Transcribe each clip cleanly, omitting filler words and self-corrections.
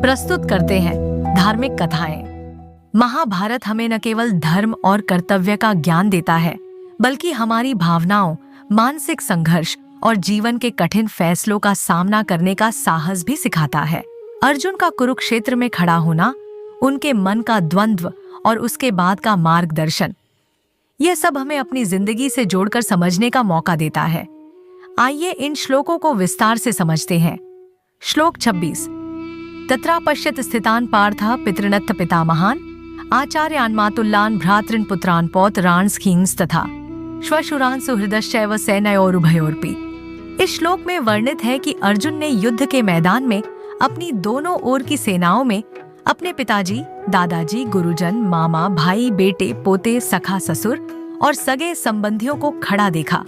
प्रस्तुत करते हैं धार्मिक कथाएं। महाभारत हमें न केवल धर्म और कर्तव्य का ज्ञान देता है, बल्कि हमारी भावनाओं, मानसिक संघर्ष और जीवन के कठिन फैसलों का सामना करने का साहस भी सिखाता है। अर्जुन का कुरुक्षेत्र में खड़ा होना, उनके मन का द्वंद्व और उसके बाद का मार्गदर्शन, यह सब हमें अपनी जिंदगी से जोड़कर समझने का मौका देता है। आइए इन श्लोकों को विस्तार से समझते हैं। श्लोक 26। तत्रा पश्यत स्थितान पार्थः पितृनत्थ पितामहान् आचार्यान् मातुल्लान् भ्रातॄन् पुत्रान् पौत्रान् स्खींस् तथा श्वशुरान् सुहृदश्चैव सेनयोरुभयोरपि। इस श्लोक में वर्णित है कि अर्जुन ने युद्ध के मैदान में अपनी दोनों ओर की सेनाओं में अपने पिताजी, दादाजी, गुरुजन, मामा, भाई, बेटे, पोते, सखा, ससुर और सगे संबंधियों को खड़ा देखा।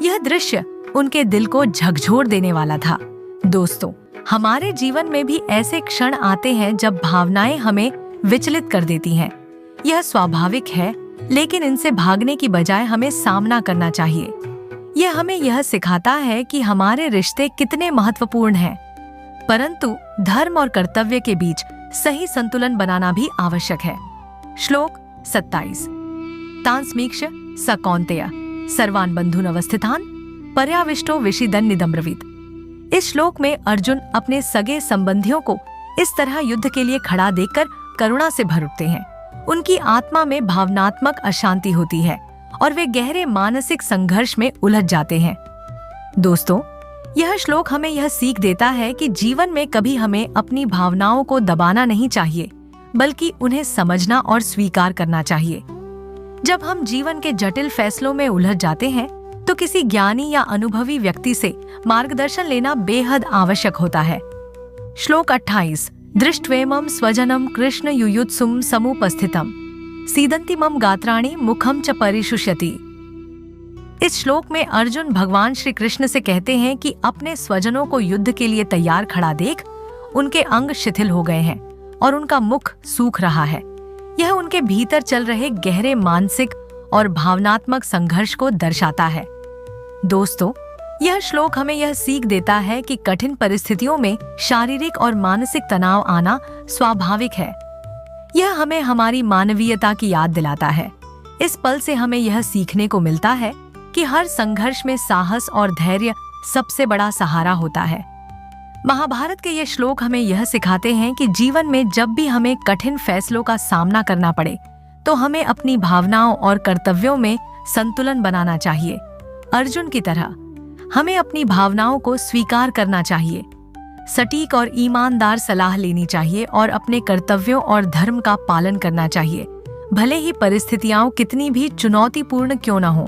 यह दृश्य उनके दिल को झकझोर देने वाला था। दोस्तों, हमारे जीवन में भी ऐसे क्षण आते हैं जब भावनाएं हमें विचलित कर देती हैं। यह स्वाभाविक है, लेकिन इनसे भागने की बजाय हमें सामना करना चाहिए। यह हमें यह सिखाता है कि हमारे रिश्ते कितने महत्वपूर्ण हैं, परंतु धर्म और कर्तव्य के बीच सही संतुलन बनाना भी आवश्यक है। श्लोक 27। तान् समीक्ष्य स कौन्तेय सर्वान् बन्धून् अवस्थितान् पर्याविष्टो विषीदन्निदं ब्रवीत्। इस श्लोक में अर्जुन अपने सगे संबंधियों को इस तरह युद्ध के लिए खड़ा देखकर करुणा से भर उठते हैं। उनकी आत्मा में भावनात्मक अशांति होती है और वे गहरे मानसिक संघर्ष में उलझ जाते हैं। दोस्तों, यह श्लोक हमें यह सीख देता है कि जीवन में कभी हमें अपनी भावनाओं को दबाना नहीं चाहिए, बल्कि उन्हें समझना और स्वीकार करना चाहिए। जब हम जीवन के जटिल फैसलों में उलझ जाते हैं, तो किसी ज्ञानी या अनुभवी व्यक्ति से मार्गदर्शन लेना बेहद आवश्यक होता है। श्लोक 28। दृष्ट्वेमं स्वजनं कृष्ण युयुत्सुं समुपस्थितं सीदन्ति मम गात्राणि मुखम च परिशुष्यति। इस श्लोक में अर्जुन भगवान श्री कृष्ण से कहते हैं कि अपने स्वजनों को युद्ध के लिए तैयार खड़ा देख उनके अंग शिथिल हो गए हैं और उनका मुख सूख रहा है। यह उनके भीतर चल रहे गहरे मानसिक और भावनात्मक संघर्ष को दर्शाता है। दोस्तों, यह श्लोक हमें यह सीख देता है कि कठिन परिस्थितियों में शारीरिक और मानसिक तनाव आना स्वाभाविक है। यह हमें हमारी मानवीयता की याद दिलाता है। इस पल से हमें यह सीखने को मिलता है कि हर संघर्ष में साहस और धैर्य सबसे बड़ा सहारा होता है। महाभारत के ये श्लोक हमें यह सिखाते हैं कि जीवन में जब भी हमें कठिन फैसलों का सामना करना पड़े, तो हमें अपनी भावनाओं और कर्तव्यों में संतुलन बनाना चाहिए। अर्जुन की तरह हमें अपनी भावनाओं को स्वीकार करना चाहिए, सटीक और ईमानदार सलाह लेनी चाहिए और अपने कर्तव्यों और धर्म का पालन करना चाहिए, भले ही परिस्थितियां कितनी भी चुनौतीपूर्ण क्यों न हो।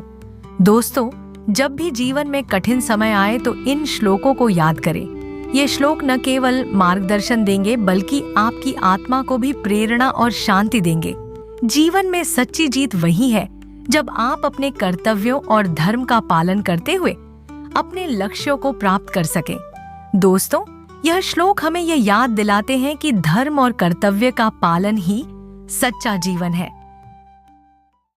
दोस्तों, जब भी जीवन में कठिन समय आए तो इन श्लोकों को याद करें। ये श्लोक न केवल मार्गदर्शन देंगे, बल्कि आपकी आत्मा को भी प्रेरणा और शांति देंगे। जीवन में सच्ची जीत वही है जब आप अपने कर्तव्यों और धर्म का पालन करते हुए अपने लक्ष्यों को प्राप्त कर सकें। दोस्तों, यह श्लोक हमें यह याद दिलाते हैं कि धर्म और कर्तव्य का पालन ही सच्चा जीवन है।